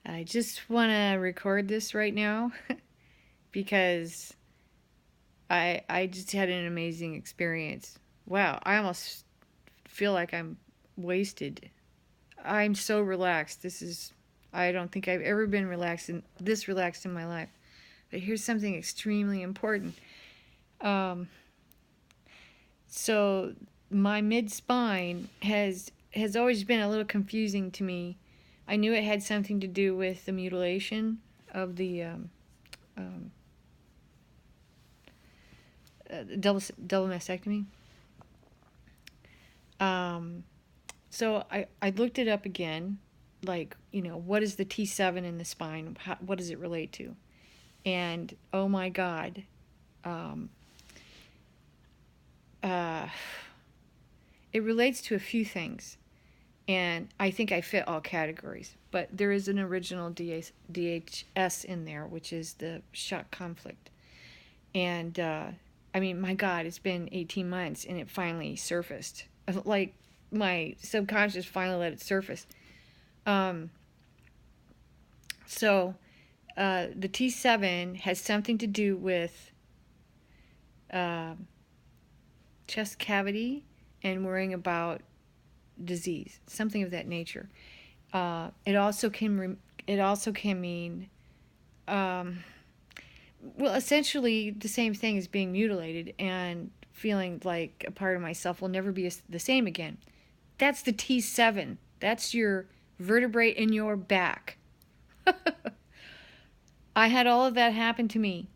I just want to record this right now because I just had an amazing experience. Wow, I almost feel like I'm wasted. I'm so relaxed. I don't think I've ever been this relaxed in my life. But here's something extremely important. Um, so my mid spine has always been a little confusing to me. I knew it had something to do with the mutilation of the um, double mastectomy. Um, so I looked it up again, like, what is the T-7 in the spine? What does it relate to? And oh my God, um, uh, it relates to a few things. And I think I fit all categories. But there is an original DHS in there, which is the shock conflict. And I mean, my God, it's been 18 months and it finally surfaced. Like, my subconscious finally let it surface. So the T-7 has something to do with chest cavity and worrying about disease, something of that nature. It also can mean, well, essentially the same thing as being mutilated and feeling like a part of myself will never be the same again. That's the T-7. That's your vertebrae in your back. I had all of that happen to me.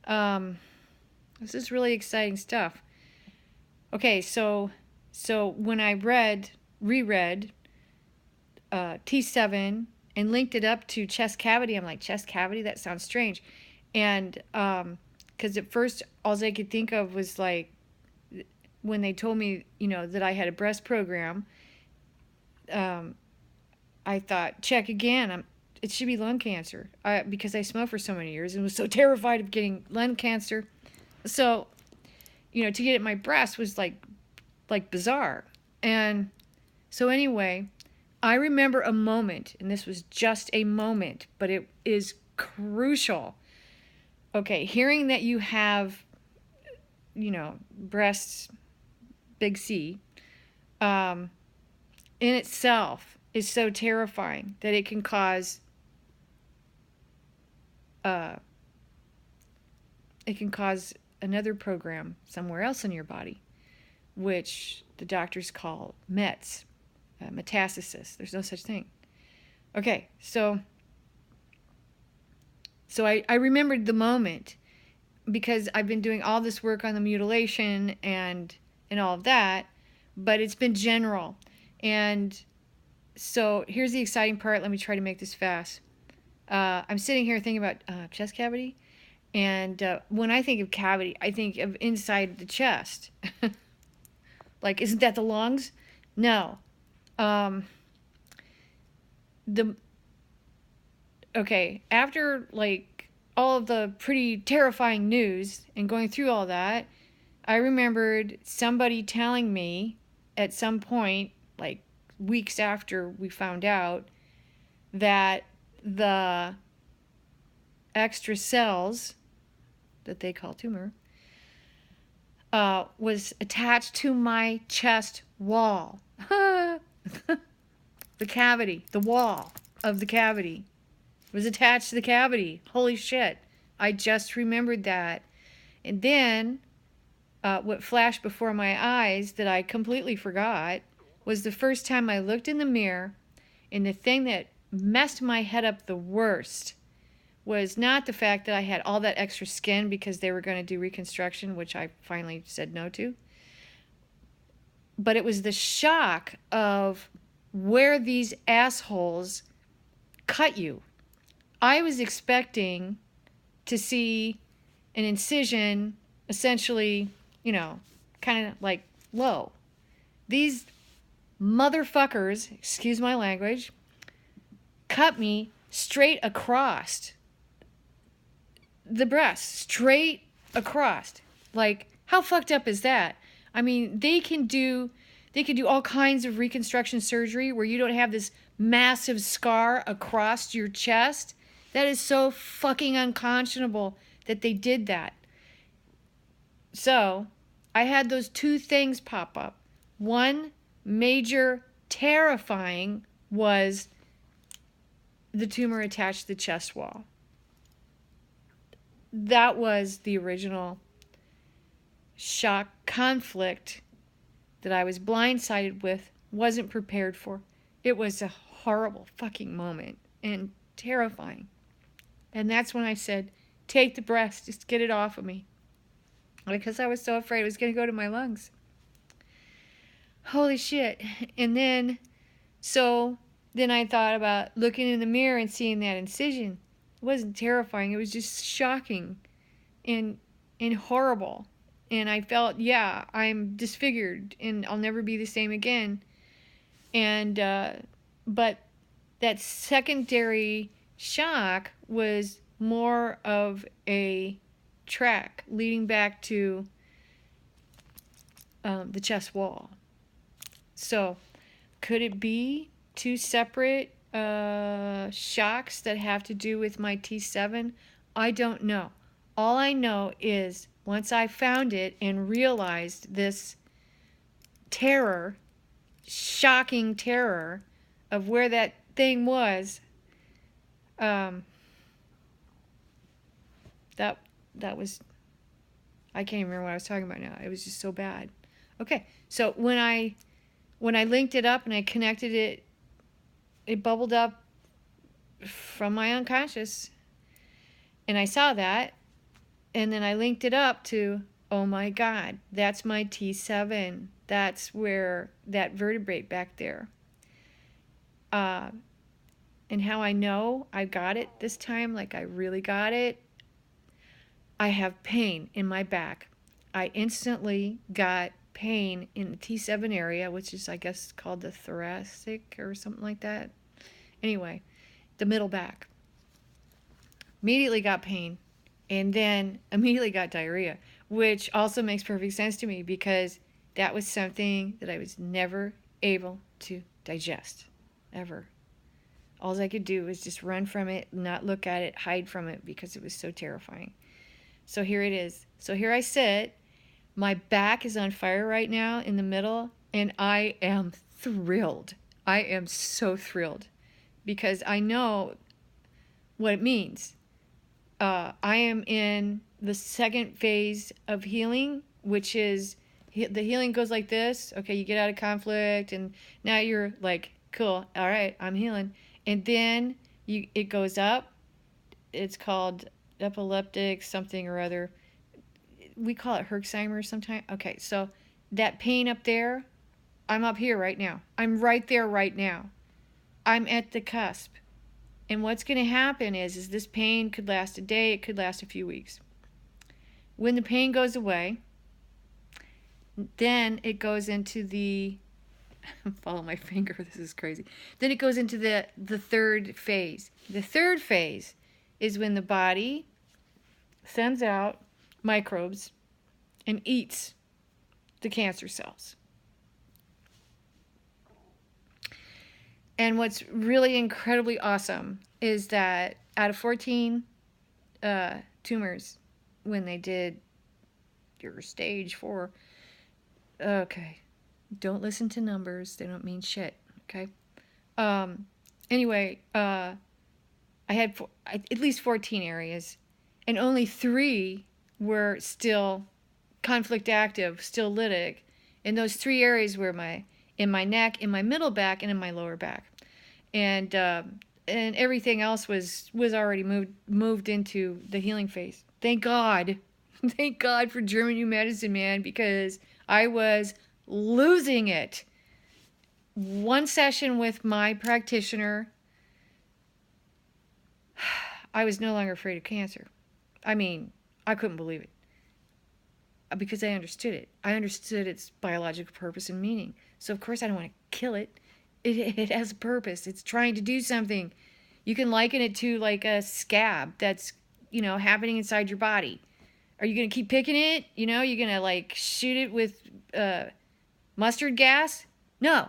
This is really exciting stuff. Okay, so when I reread T-7 and linked it up to chest cavity, I'm like, chest cavity? That sounds strange. And because at first all I could think of was like when they told me, that I had a breast program, I thought, check again. It should be lung cancer because I smoked for so many years and was so terrified of getting lung cancer. So, to get at my breast was like bizarre. And so anyway, I remember a moment, and this was just a moment, but it is crucial. Okay, hearing that you have, breasts, big C, in itself is so terrifying that it can cause another program somewhere else in your body, which the doctors call METs, metastasis. There's no such thing. Okay, so I remembered the moment because I've been doing all this work on the mutilation and all of that, but it's been general. And so here's the exciting part. Let me try to make this fast. I'm sitting here thinking about chest cavity. And when I think of cavity, I think of inside the chest. Like, isn't that the lungs? No. After like all of the pretty terrifying news and going through all that, I remembered somebody telling me at some point, like weeks after we found out, that the extra cells that they call tumor was attached to my chest wall. The cavity, the wall of the cavity was attached to the cavity. Holy shit. I just remembered that. And then what flashed before my eyes that I completely forgot was the first time I looked in the mirror, and the thing that messed my head up the worst was not the fact that I had all that extra skin because they were going to do reconstruction, which I finally said no to, but it was the shock of where these assholes cut you. I was expecting to see an incision essentially, kind of like low. These motherfuckers, excuse my language, cut me straight across the breast, straight across. Like, how fucked up is that? I mean, they can do They could do all kinds of reconstruction surgery where you don't have this massive scar across your chest. That is so fucking unconscionable that they did that. So, I had those two things pop up. One major terrifying was the tumor attached to the chest wall. That was the original shock conflict that I was blindsided with, wasn't prepared for. It was a horrible fucking moment and terrifying. And that's when I said, take the breast, just get it off of me. Because I was so afraid it was going to go to my lungs. Holy shit. And then, then I thought about looking in the mirror and seeing that incision. It wasn't terrifying, it was just shocking and horrible. And I felt, yeah, I'm disfigured and I'll never be the same again. And, but that secondary shock was more of a track leading back to the chest wall. So, could it be two separate shocks that have to do with my T-7? I don't know. All I know is once I found it and realized this terror, shocking terror of where that thing was, that was, I can't even remember what I was talking about now. It was just so bad. Okay, so when I linked it up and I connected it, it bubbled up from my unconscious, and I saw that, and then I linked it up to, oh my God, that's my T-7. That's where that vertebrae back there. And how I know I got it this time, like I really got it, I have pain in my back. I instantly got pain in the T7 area, which is, I guess, called the thoracic or something like that. Anyway, the middle back. Immediately got pain, and then immediately got diarrhea, which also makes perfect sense to me because that was something that I was never able to digest, ever. All I could do was just run from it, not look at it, hide from it because it was so terrifying. So here it is. So here I sit. My back is on fire right now in the middle, and I am thrilled. I am so thrilled because I know what it means. I am in the second phase of healing, which is the healing goes like this. Okay, you get out of conflict, and now you're like, cool, all right, I'm healing. And then it goes up. It's called epileptic something or other. We call it Herxheimer sometimes. Okay, so that pain up there, I'm up here right now. I'm right there right now. I'm at the cusp. And what's going to happen is this pain could last a day, it could last a few weeks. When the pain goes away, then it goes into the, follow my finger, this is crazy. Then it goes into the third phase. The third phase is when the body sends out microbes and eats the cancer cells. And what's really incredibly awesome is that out of 14 tumors, when they did your stage 4, okay, don't listen to numbers, they don't mean shit, okay? Anyway, I had at least 14 areas, and only 3 were still conflict active, still lytic. And those 3 areas were in my neck, in my middle back, and in my lower back. And everything else was already moved into the healing phase. Thank God. Thank God for German New Medicine, man, because I was losing it. One session with my practitioner, I was no longer afraid of cancer. I mean, I couldn't believe it. Because I understood it. I understood its biological purpose and meaning. So, of course, I don't want to kill it. It has a purpose. It's trying to do something. You can liken it to like a scab that's, happening inside your body. Are you going to keep picking it? You're going to like shoot it with Mustard gas? No.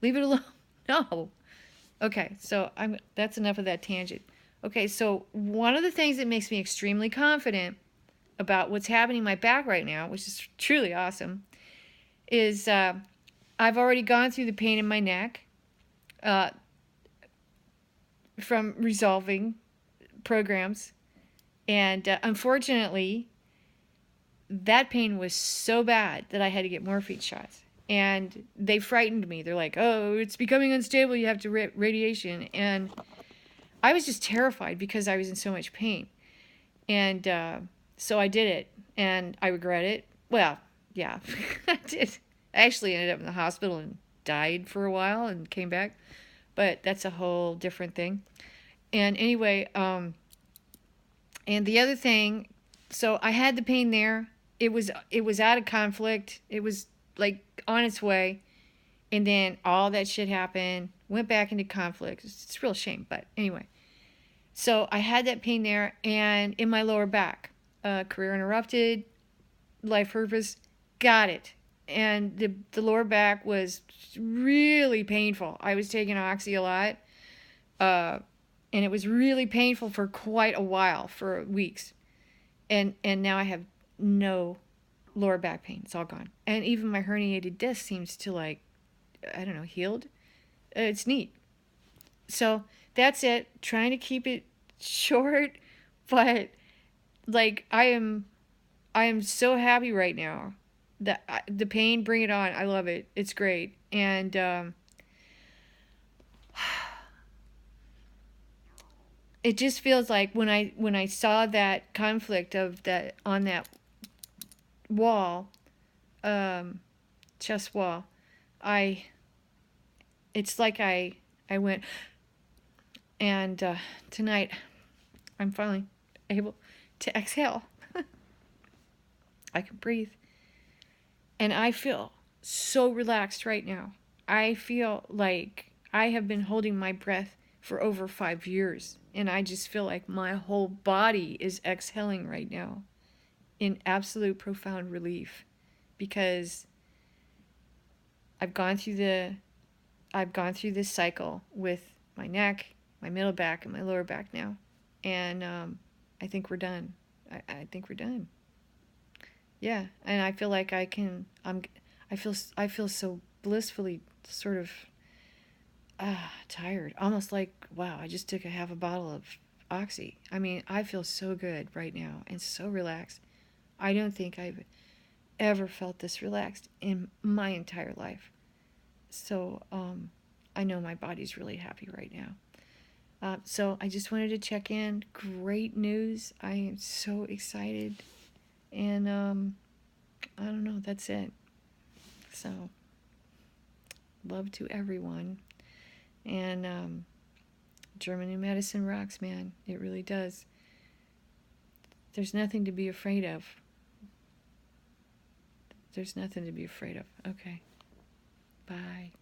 Leave it alone. No. Okay, so that's enough of that tangent. Okay, so one of the things that makes me extremely confident about what's happening in my back right now, which is truly awesome, is I've already gone through the pain in my neck from resolving programs. And unfortunately, that pain was so bad that I had to get morphine shots. And they frightened me. They're like, oh, it's becoming unstable. You have to radiation. And I was just terrified because I was in so much pain. And so I did it. And I regret it. Well, yeah, I did. I actually ended up in the hospital and died for a while and came back. But that's a whole different thing. And anyway, and the other thing, so I had the pain there. It was out of conflict. It was like on its way. And then all that shit happened. Went back into conflict. It's a real shame, but anyway. So I had that pain there and in my lower back. Career interrupted. Life purpose. Got it. And the lower back was really painful. I was taking Oxy a lot. And it was really painful for quite a while, for weeks. And now I have no lower back pain. It's all gone. And even my herniated disc seems to, like, I don't know, healed. It's neat. So that's it. Trying to keep it short, but like I am so happy right now. That the pain, bring it on. I love it. It's great. And it just feels like when I saw that conflict of that on that wall, chest wall, it's like I went, and tonight I'm finally able to exhale. I can breathe. And I feel so relaxed right now. I feel like I have been holding my breath for over 5 years. And I just feel like my whole body is exhaling right now in absolute profound relief. Because I've gone through this cycle with my neck, my middle back, and my lower back now. And I think we're done. I think we're done. Yeah, and I feel like I feel so blissfully sort of tired. Almost like, wow, I just took a half a bottle of Oxy. I mean, I feel so good right now and so relaxed. I don't think I've ever felt this relaxed in my entire life. So I know my body's really happy right now. So I just wanted to check in. Great news. I am so excited. And I don't know, that's it. So love to everyone. And German New Medicine rocks, man. It really does. There's nothing to be afraid of. There's nothing to be afraid of. Okay. Bye.